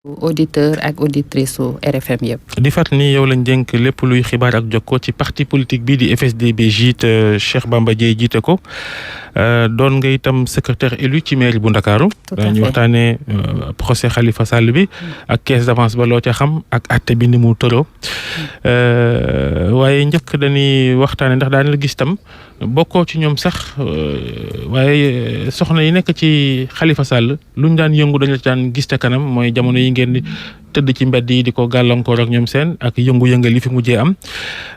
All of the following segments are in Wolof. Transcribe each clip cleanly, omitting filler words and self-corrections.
auditeur ak auditrice su RFM yëpp. di fàttali ni yow lañ dénk lépp luy xibaar ak jokkoo ci parti politique bi di FSD/BJ jiite Cheikh Bamba Dièye jiite ko doon nga itam secrétaire élu ci mairie bu Ndakaaru. ñu waxtaanee procès Khalifa Sall bi ak caisse d'avance ba loo ca xam ak àtte bi ni mu tëroo waaye njëkk dañuy waxtaanee ndax daan la gis tam bokkoo ci ñoom sax waaye soxna yi nekk ci Khalifa Sall luñ daan yëngu dañ la ci daan gis te kanam mooy jamono yi ngeen di tëdd ci mbedd yi di ko gàllankoor ak ñoom seen ak yëngu-yëngal yi fi mujjee am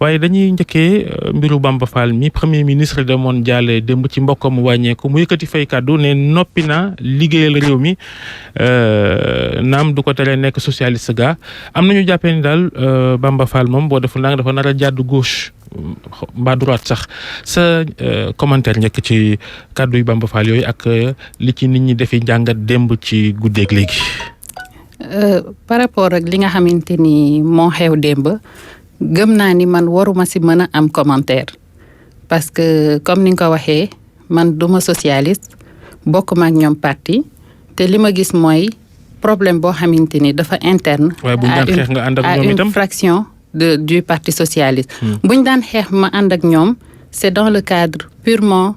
waaye dañuy njëkkee mbiru Bamba Fall mi premier ministre demoon jaale démb ci mbokkam mu wàññeeku mu yëkkati fay kàddu ne noppi na liggéeyal réew mi naam du ko tere nekk socialiste ga am nañu jàppee ni daal Bamba Fall moom boo deful naa dafa nar a jàdd gauche mbaa droite sax sa commentaire njëkk ci kàddu yu Bamba Fall yooyu ak li ci nit ñi defi njàngat démb ci guddeeg léegi. Par rapport ak li nga xamante ni moo xew démb gëm naa ni man waruma si mën a am commentaire parce que comme ni nga ko waxee man duma socialiste bokk ma ak ñoom parti te li ma gis mooy problème boo xamante ni dafa interne à une fraction du parti socialiste. buñ daan xeex ma ànd ak ñoom c'est dans le cadre purement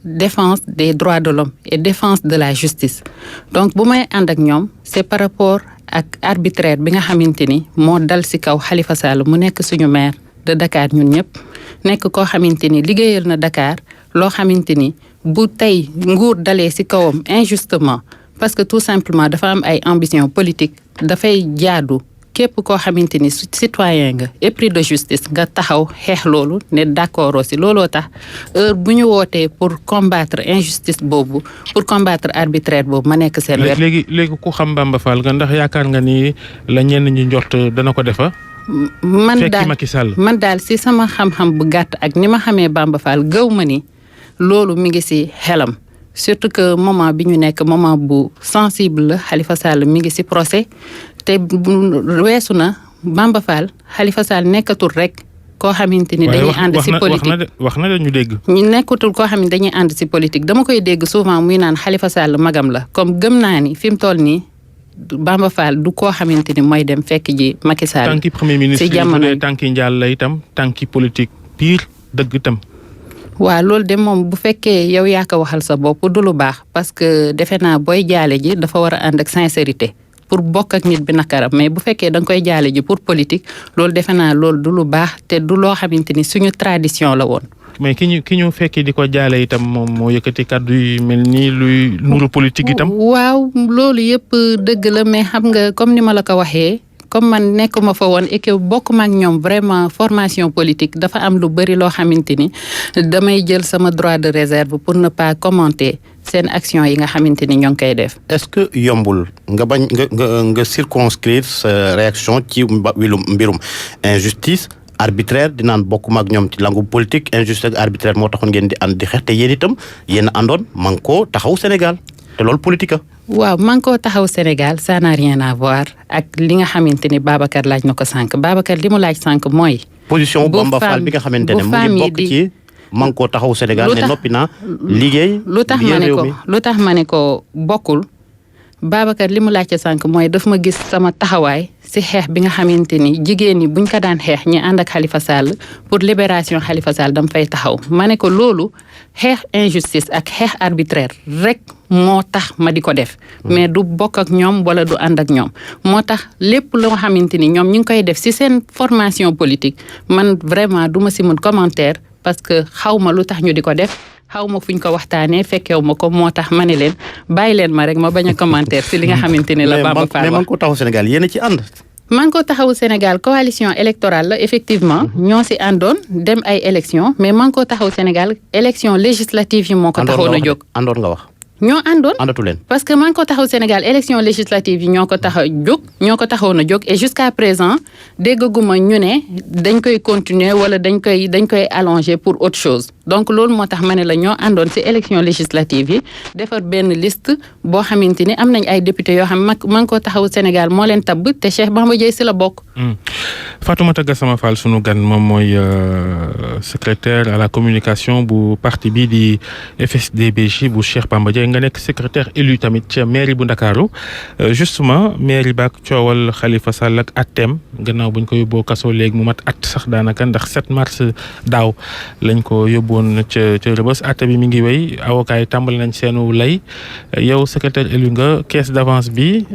défense des droits de l'homme et défense de la justice donc bu may ànd ak ñoom c'est par rapport ak arbitraire bi nga xamante ni moo dal ci kaw Khalifa Sall mu nekk suñu maire de Dakar ñun ñëpp nekk koo xamante ni liggéeyal na Dakar loo xamante ni bu tey nguur dalee ci kawam injustement parce que tout simplement dafa am ay ambition politique dafay jaadu képp koo xamante ni citoyen nga épris de justice nga taxaw xeex loolu ne d'accord aussi looloo tax heure bu ñu wootee pour combattre injustice boobu pour combattre arbitraire boobu ma nekk seen wet. léegi ku xam Bamba Fall nga ndax yaakaar nga ni la ñenn ñi njort dana ko defa man daal si sama xam-xam bu gàtt ak ni ma xamee Bamba Fall gëw ma ni loolu mi ngi si xelam surtout que moment bi ñu nekk moment bu sensible la Khalifa Sall mi ngi si procès te weesu na Bamba Fall Khalifa Sall nekkatul rek koo xamante ni dañuy ànd ci politique wax na ñu dégg. ñu nekkatul koo xam ne dañuy ànd ci politique dama koy dégg souvent muy naan Khalifa Sall magam la comme gëm naa ni fi mu toll nii Bamba Fall du koo xamante ni mooy dem fekk ji Macky Sall. tànki premier ministre yi tànki njaal la itam tànki politique pire dëgg itam. waaw loolu de moom bu fekkee yow yaa ko waxal sa bopp du lu baax parce que defe naa booy jaale ji dafa war a ànd ak sincérité. pour bokk ak nit bi nakaram mais bu fekkee da nga koy jaale ji pour politique loolu defe naa loolu du lu baax te du loo xamante ni suñu tradition la woon. mais ki ñu fekki di ko jaale itam moom moo yëkkati kàddu yu mel nii luy nuru politique itam. waaw loolu yëpp dëgg la mais xam nga comme ni ma la ko waxee comme man nekkuma fa woon et que bokkuma ak ñoom vraiment formation politique dafa am lu bari loo xamante ni damay jël sama droit de réserve pour ne pas commenter seen action yi nga xamante ni ñoo ngi koy def. est-ce que yombul nga bañ nga circonscrire sa réaction ci mbirum injustice arbitraire di naan bokkuma ak ñoom ci langue politique injustice ak arbitraire moo taxoon ngeen di ànd di xeex te yéen itam yéen a àndoon man koo taxaw Sénégal te loolu politique waaw man koo taxaw Sénégal ça n'a rien à voir ak li nga xamante ni Babacar laaj na ko sànq Babacar li mu laaj sànq mooy. position Bamba Fall bi nga xamante ne mu ngi bokk ci man koo taxaw Sénégal ne noppi naa liggéey. lu tax ma ne ko bokkul Babacar li mu laajte sànq mooy daf ma gis sama taxawaay ci xeex bi nga xamante ni jigéen ñi buñ ko daan xeex ñi ànd ak Khalifa Sall pour libération Khalifa Sall dama fay taxaw ma ne ko loolu xeex injustice ak xeex arbitraire rek moo tax ma di ko def. mais du bokk ak ñoom wala du ànd ak ñoom moo tax lépp loo xamante ni ñoom ñu ngi koy def ci seen formation politique man vraiment du ma ci mën commentaire parce que xaw ma lu tax ñu di ko def. xaw ma fuñ ko waxtaanee fekkew ma ko moo tax ma ne leen bàyyi leen ma rek ma bañ a commentaire ci li nga xamante ni la Bamba Fall wax. mais man ko taxaw Sénégal yéen a ci ànd. man ko taxawu Sénégal coalition électorale la effectivement ñoo ci àndoon dem ay élection mais man ko taxaw Sénégal élection législative yi moo ko taxoon a jóg. àndoon nga wax. ñoo àndoon àndatu leen. parce que man ko taxaw Sénégal élection législative yi ñoo ko tax a jóg ñoo ko taxawoon a jóg et jusqu'à présent déggaguma ñu ne dañ koy continuer wala dañ koy allonger pour autre chose donc loolu moo tax ma ne la ñoo àndoon ci élection législative yi defar benn liste boo xamante ni am nañ ay député yoo xam man ko taxawu Sénégal moo leen tabb te Cheikh Bamba Dièye ci la bokk. Fatoumata Gassama Fall sunu gan moom mooy secrétaire à la communication bu parti bi di FSD/BJ bu Cheikh Bamba Dièye nga nekk secrétaire élu tamit ca mairie bu Ndakaaru justement mairie baak coowal Khalifa Sall ak atteem gannaaw buñ ko yóbboo kaso léegi mu mat at sax daanaka ndax 7 mars daaw lañ ko yóbboon ca Rebeuss atte bi mi ngi wéy avocat yi tàmbali nañ seenu lay yow secrétaire élu nga caisse d'avance bi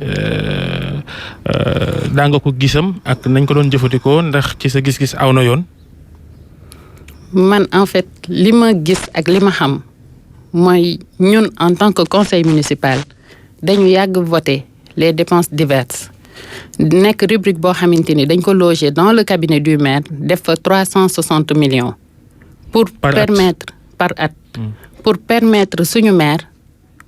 daa nga ko gisam ak nañ ko doon jëfandikoo ndax ci sa gis-gis aw na yoon. man en fait li ma gis ak li ma xam mooy ñun en tant que conseil municipal dañu yàgg voter les dépenses diverses nekk rubrique boo xamante ni dañ ko loger dans le cabinet du maire def fa 360 millions. pour permettre par at. pour permettre suñu maire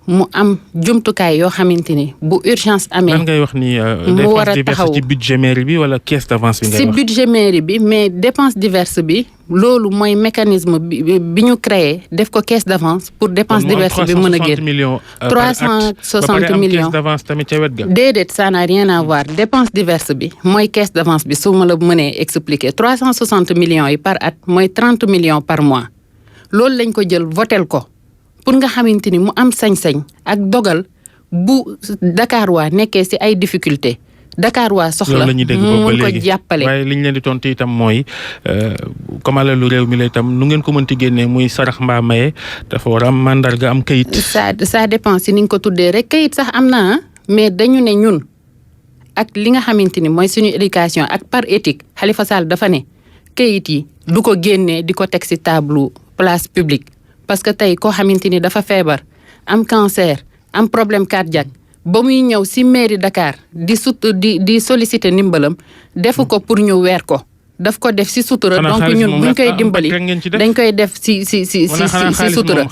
mu am jumtukaay yoo xamante ni bu urgence amee. lan ngay wax ni mu war a dépense taxaw diverse ci budget mairie bi wala caisse d'avance bi ngay wax. ci budget mairie bi mais dépense diverse bi loolu mooy mécanisme bi ñu créé def ko caisse d'avance pour dépense diverse bi mën a génn. 360 millions caisse d'avance tamit ca wet ga. déedéet ça n'a rien à voir dépense diverse bi mooy caisse d'avance bi su ma la mënee expliquer 360 millions yi par at mooy 30 millions par mois loolu lañ ko jël votel ko. pour nga xamante ni mu am sañ-sañ ak dogal bu Dakar waa nekkee ci ay difficulté Dakar waa soxla mu mun ko jàppale. waaye li ñu leen di tontu itam mooy comme alalu réew mi la itam nu ngeen ko mënti génnee muy sarax mbaa maye dafa war a am mandarga am kayit. ça dépend ci ni nga ko tuddee rek kayit sax am na mais dañu ne ñun ak li nga xamante ni mooy suñu éducation ak par éthique Khalifa Sall dafa ne kayit yi du ko génnee di ko teg ci table place publique. parce que tey koo xamante ni dafa feebar am cancer am problème cardiaque ba muy ñëw ci mairie Dakar di solliciter ndimbalam defu ko pour ñu weer ko daf ko def ci sutura. donc ñun buñ koy dimbali dañ koy def ci sutura.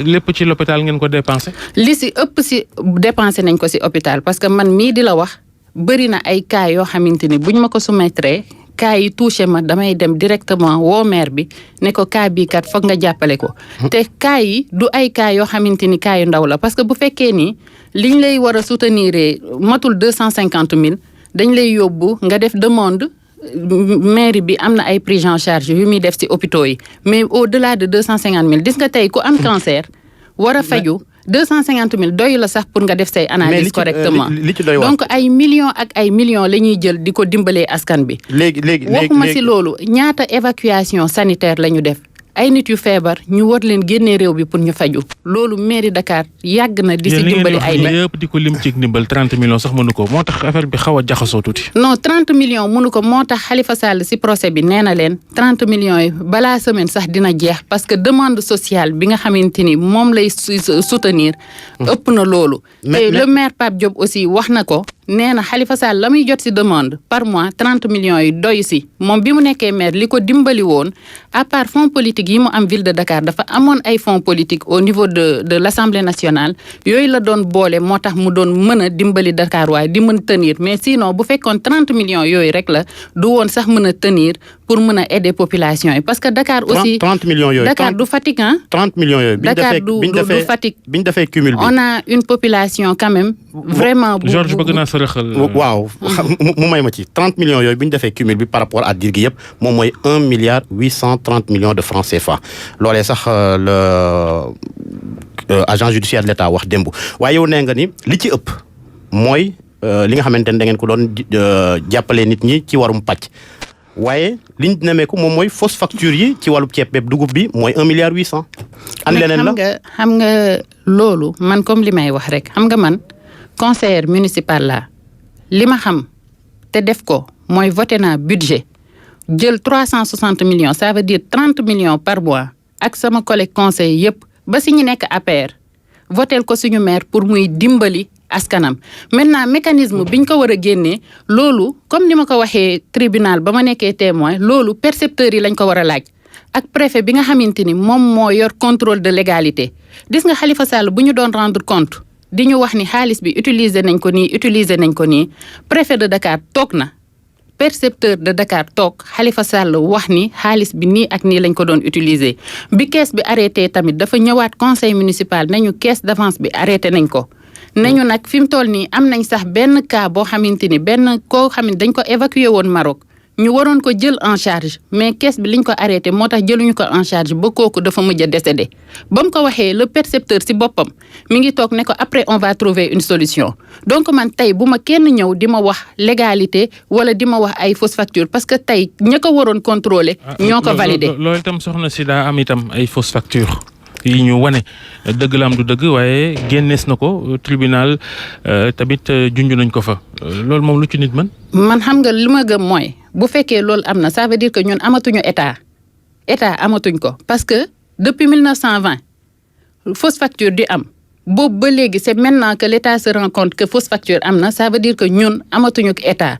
lépp ci l'hôpital ngeen ko dépensé. li ci ëpp ci dépensé nañ ko ci hôpital parce que man mii di la wax bëri na ay cas yoo xamante ni buñ ma ko soumettre cas yi touché ma damay dem directement woo maire bi ne ko cas bii kat foog nga jàppale ko. te cas yi du ay cas yoo xamante ni cas yu ndaw la parce que bu fekkee ni liñ lay war a soutenir matul 250 000 dañ lay yóbbu nga def demande mairie bi am na ay prise en charge yu muy def ci hôpitaux yi mais au-delà de 250 000 gis nga tey ku am cancer war a faju 250 000 doyu la sax pour nga def say analyse correctement donc ay millions ak ay millions la ñuy jël di ko dimbalee askan bi. léegi waxuma ci loolu ñaata évacuation sanitaire la ñu def ay nit yu feebar ñu war leen génnee réew bi pour ñu faju loolu mairie Dakar yàgg na di ci dimbali ay nit yëpp di ko lim ci ndimbal 30 millions sax mënu ko moo tax affaire bi xaw a jaxasoo tuuti. non 30 millions mënu ko moo tax Khalifa Sall ci procès bi nee na leen 30 millions yi balaa semaine sax dina jeex parce que demande sociale bi nga xamante ni moom lay soutenir ëpp na loolu te le maire Pape Diop aussi wax na ko nee na Khalifa Sall la muy jot ci demande par mois 30 millions yi doy ci moom bi mu nekkee maire li ko dimbali woon à part fonds politique yi mu am ville de Dakar dafa amoon ay fonds politique au niveau de l'Assemblée nationale yooyu la doon boole moo tax mu doon mën a dimbali Dakar waaye di mën tenir mais sinon bu fekkoon 30 millions yooyu rek la du woon sax mën a tenir pour mën a aider population yi parce que Dakar aussi 30 millions yooyu Dakar du Fatick 30 millions yooyu Dakar du Fatick bi ñu defee cumul bi on a une population quand même vraiment Georges bëgg naa sërëxal waaw mu may ma ci 30 millions yooyu bi ñu defee cumul bi par rapport à dir gi yëpp moom mooy 1 milliard 830 millions de francs CFA loolee sax le agent judiciaire de l'État wax démb waaye yow nee nga ni li ci ëpp mooy li nga xamante ne da ngeen ko doon jàppale nit ñi ci warum pàcc waaye liñ nemeeku moom mooy fausse facture yi ci wàllu ceeb beeg dugub bi mooy 1 milliard 800. am leneen la xam nga loolu man comme li may wax rek xam nga man conseillère municipal la li ma xam te def ko mooy voté naa budget jël 360 millions ça veut dire 30 millions par mois ak sama collègue conseil yépp ba si ñu nekk APR votel ko suñu maire pour muy dimbali askanam maintenant mécanisme biñ ko war a génnee loolu comme ni ma ko waxee tribunal ba ma nekkee témoin loolu percepteurs yi lañ ko war a laaj ak préfet bi nga xamante ni moom moo yor contrôle de légalité gis nga Khalifa Sall bu ñu doon rendre compte di ñu wax ni xaalis bi utiliser nañ ko nii préfet de Dakar toog na percepteur de Dakar toog Khalifa Sall wax ni xaalis bi nii ak nii lañ ko doon utiliser bi caisse bi arrêté tamit dafa ñëwaat conseil municipal nañu caisse d'avance bi arrêté nañ ko. nañu nag fi mu toll nii am nañ sax benn cas boo xamante ni benn koo xam ne dañ ko évacuer woon Maroc ñu waroon ko jël en charge mais caisse bi liñ ko arrêté moo tax jëluñu ko en charge ba kooku dafa mujj a décédé ba mu ko waxee le percepteur ci boppam mi ngi toog ne ko après on va trouver une solution donc man tey bu ma kenn ñëw di ma wax légalité wala di ma wax ay fausse facture parce que tey ña ko waroon contrôler ñoo ko validé. loolu itam soxna si daa am itam ay fausse facture yi ñu wane dëgg la am du dëgg waaye génnees na ko tribunal tamit junj nañ ko fa loolu moom lu ci nit mën. man xam nga li ma gëm mooy bu fekkee loolu am na ça veut dire que ñun amatuñu état amatuñ ko parce que depuis 1920 fausse facture di am boobu ba léegi c'est maintenant que l'état se rend compte que fausse facture am na ça veut dire que ñun amatuñu état.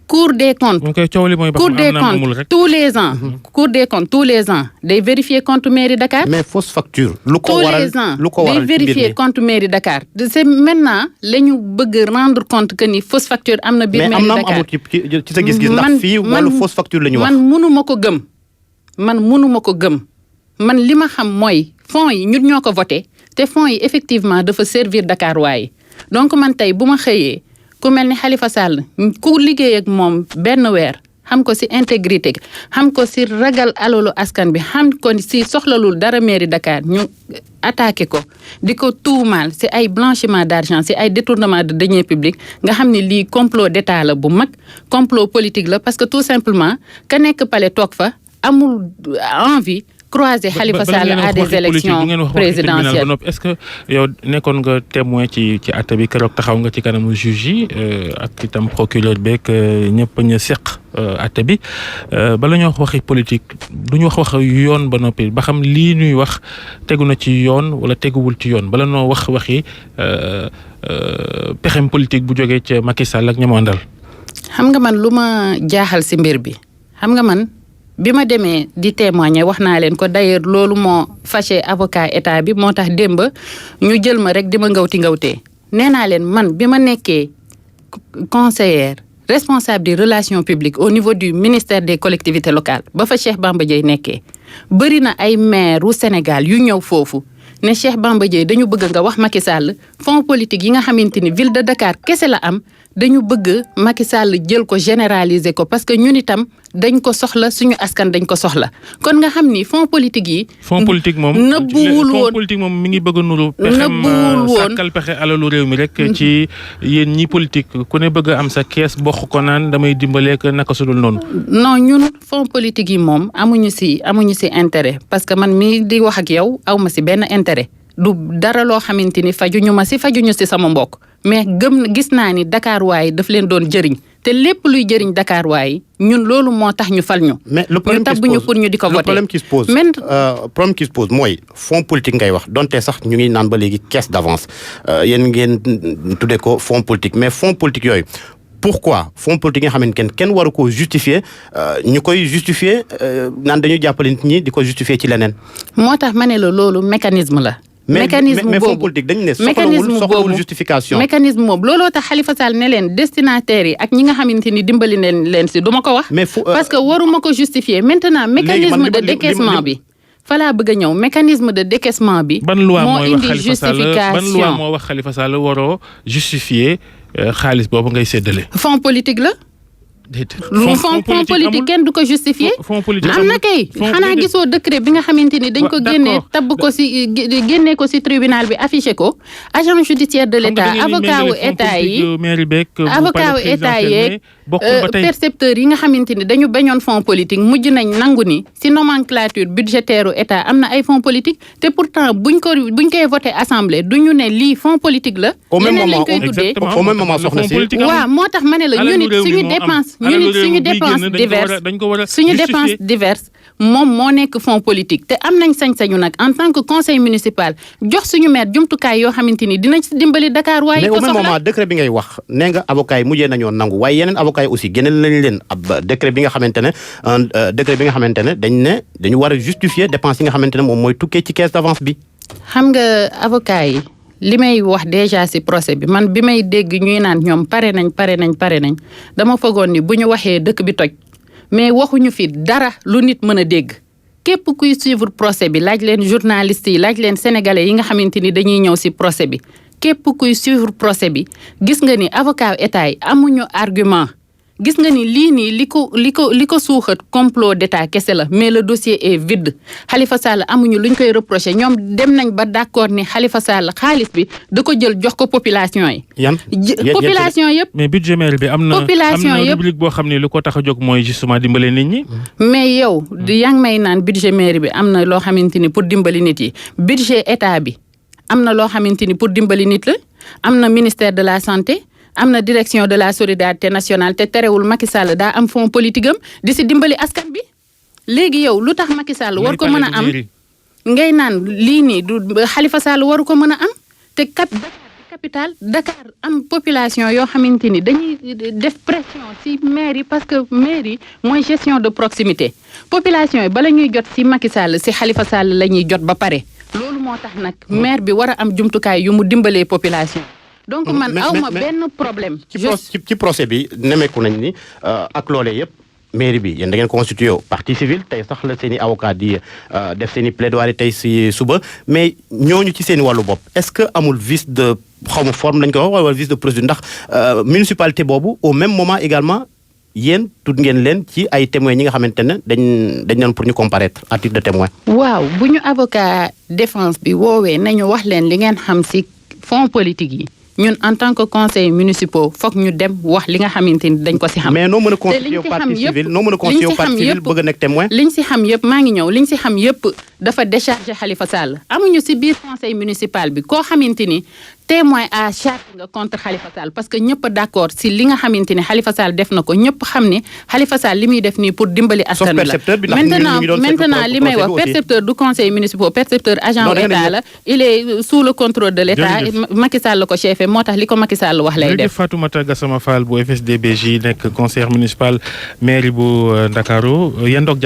Cour des comptes tous les ans Cour des comptes tous les ans day vérifier compte mairie Dakar. mais fausse facture lu ko waral day vérifier compte mairie Dakar c'est maintenant la ñu bëgg rendre compte que ni fausse facture am na biir mairie Dakar. mais am na amul ci sa gis-gis ndax fii wàllu fausse facture la ñu wax. man mënuma ko gëm man li ma xam mooy fonds yi ñun ñoo ko voté te fonds yi effectivement dafa servir Dakar waaye donc man tey bu ma xëyee ku mel ni Khalifa Sall ku liggéey ak moom benn weer xam ko ci intégrité xam ko ci ragal alalu askan bi xam ko ci soxlalul dara mairie Dakar ñu attaqué ko di ko tuumaal ci ay blanchiment d'argent ci ay détournement de deniers publics nga xam ne lii complot d'état la bu mag complot politique la parce que tout simplement ka nekk palais toog fa amul envie croiser Khalifa Sall à des élections présidentielles. Est-ce que yow nekkoon nga témoin ci àtte bi keroog taxaw nga ci kanamu juge yi ak itam procureur beeg ñëpp ñu seq àtte bi bala ñoo wax waxi politique du ñu wax yoon ba noppi ba xam lii ñuy wax tegu na ci yoon wala teguwul ci yoon bala noo wax waxi pexem politique bu jógee ca Macky Sall ak ñamu àndal. xam nga man lu ma jaaxal ci mbir bi xam nga man. bi ma demee di témoigner wax naa leen ko d'ailleurs loolu moo fâché avocat état bi moo tax démb ñu jël ma rek di ma ngawtee nee naa leen man bi ma nekkee conseillère responsable des relations publiques au niveau du ministère des collectivités locales ba fa Cheikh Bamba Dièye nekkee bëri na ay maire u Sénégal yu ñëw foofu ne Cheikh Bamba Dièye dañu bëgg nga wax Macky Sall fonds politique yi nga xamante ni ville de Dakar kese la am dañu bëgg Macky Sall jël ko généraliser ko parce que ñun itam dañ ko soxla suñu askan dañ ko soxla kon nga xam ni fonds politique yi. fonds politique moom nëbbuwul woon fonds politique moom mi ngi bëgg a nuru. nëbbuwul woon sàkkal pexe alalu réew mi rek. ci yéen ñi politique ku ne bëgg a am sa kees bokk ko naan damay dimbalee que naka su dul noonu. non ñun fonds politique yi moom amuñu ci intérêt parce que man mii di wax ak yow aw ma ci benn intérêt. du dara loo xamante ni fajuñu ci sama mbokk mais gis naa ni Dakar waaye daf leen doon jëriñ te lépp luy jëriñ Dakar waaye ñun loolu moo tax ñu fal ñu. mais le problème pour ñu di ko voter. le problème qui se pose mooy fonds politique ngay wax donte sax ñu ngi naan ba léegi caisse d'avance yéen ngeen tuddee ko fonds politique mais fonds politique yooyu. pourquoi fonds politique nga xamante ne kenn waru ko justifier ñu koy justifier naan dañuy jàppale nit ñi di ko justifier ci leneen. moo tax ma ne la loolu mécanisme la. mécanisme mais fonds politique dañu ne soxlawul justification. mécanisme boobu looloo tax Khalifa Sall ne leen destinataires yi ak ñi nga xamante ni dimbali leen si du ma ko wax. parce que waruma ko justifier maintenant mécanisme de décaissement bi. falaa bëgg a ñëw mécanisme de décaissement bi. moo indi justification ban loi moo wax Khalifa Sall waroo justifier xaalis boobu ngay séddale. fonds politique la. fonds politique kenn du ko justifier. am na kay xanaa gisoo décret bi nga xamante ni dañ ko génnee tabb ko ci génnee ko ci tribunal bi affiché ko agent judiciaire de l'État avocat wu état yeeg percepteurs yi nga xamante ni dañu bañoon fonds politique mujj nañ nangu ni ci nomenclature budgétaire u état am na ay fonds politique te pourtant buñ koy voté assemblée duñu ne lii fonds politique la. yeneen lañ koy tuddee au même moment soxna si. waaw moo tax ma ne la ñu nit suñu dépense suñu dépense diverse moom moo nekk fonds politique te am nañ sañ-sañu nag en tant que conseil municipal jox suñu maire jumtukaay yoo xamante ni dinañ si dimbali Dakar waaye ko soxla. mais au même moment décret bi ngay wax nee nga avocat yi mujjee nañoo nangu waaye yeneen avocat yi aussi génneel nañ leen ab décret bi nga xamante ne dañu war a justifier dépense yi nga xamante ne moom mooy tukkee ci caisse d'avance bi. xam nga avocat yi li may wax déjà ci procès bi man bi may dégg ñuy naan ñoom pare nañ dama foogoon ni bu ñu waxee dëkk bi toj mais waxuñu fi dara lu nit mën a dégg képp kuy suivre procès bi laaj leen journalistes yi laaj leen sénégalais yi nga xamante ni dañuy ñëw ci procès bi képp kuy suivre procès bi gis nga ni avocat état yi amuñu argument gis nga ni lii nii li ko suuxat complot d'état kese la mais le dossier est vide Khalifa Sall amuñu luñ koy reprocher ñoom dem nañ ba d'accord ni Khalifa Sall xaalis bi da ko jël jox ko population yi. population yëpp. mais budget maire bi am na rubrique boo xam ne lu ko tax a jóg mooy justement dimbale nit ñi. mais yow yaa ngi may naan budget maire bi am na loo xamante ni pour dimbali nit yi budget état bi am na loo xamante ni pour dimbali nit la am na ministère de la santé. am na direction de la solidarité nationale te terewul Macky Sall daa am fonds politique am di si dimbali askan bi léegi yow lu tax Macky Sall war ko mën a am ngay naan lii nii du Khalifa Sall waru ko mën a am te capitale Dakar am population yoo xamante ni dañuy def pression ci maire yi parce que maire yi mooy gestion de proximité population yi bala ñuy jot ci Macky Sall ci Khalifa Sall la ñuy jot ba pare loolu moo tax nag maire bi war a am jumtukaay yu mu dimbalee population donc man awma benn problème. ci procès bi nemeeku nañ ni ak loolee yëpp mairie bi yéen da ngeen constitué partie civile tey sax la seen i avocat di def seen i plaidoirie tey si suba mais ñooñu ci seen i wàllu bopp est-ce que amul vice de xaw ma forme lañ ko wax wala vice de procédure ndax municipalité boobu au même moment également yéen tudd ngeen leen ci ay témoins ñi nga xamante ne dañ leen pour ñu comparaître à titre de témoin. waaw bu ñu avocat défense bi woowee nañu wax leen li ngeen xam ci fonds politique yi. ñun en tant que conseil municipal foog ñu dem wax li nga xamante ni dañ ko ci xam. mais noo mën a constituer partie civile noo mën a constituer partie civile bëgg a nekk témoin. liñ ci xam yëpp maa ngi ñëw liñ ci xam yëpp dafa décharger Khalifa Sall amuñu ci biir conseil municipal bi koo xamante ni témoin à charge nga contre Khalifa Sall parce que ñëpp d'accord ci li nga xamante ni Khalifa Sall def na ko ñëpp xam ni Khalifa Sall li muy def nii pour dimbali askan wi la maintenant li may wax percepteur du conseil municipal percepteur agent wu état la il est sous le contrôle de l'état Macky Sall la ko chefé moo tax li ko Macky Sall wax lay def. Fatoumata Gassama Fall bu FSD/BJ nekk conseiller municipal mairie bu Ndakaaru yéen doog jàmm